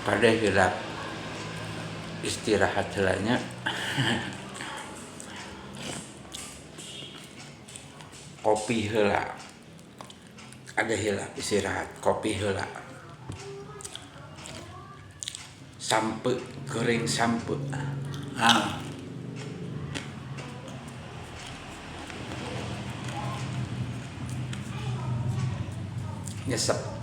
pada gelap istirahat helanya. Kopi heula ada heula istirahat kopi heula sampe kering sampe nyesep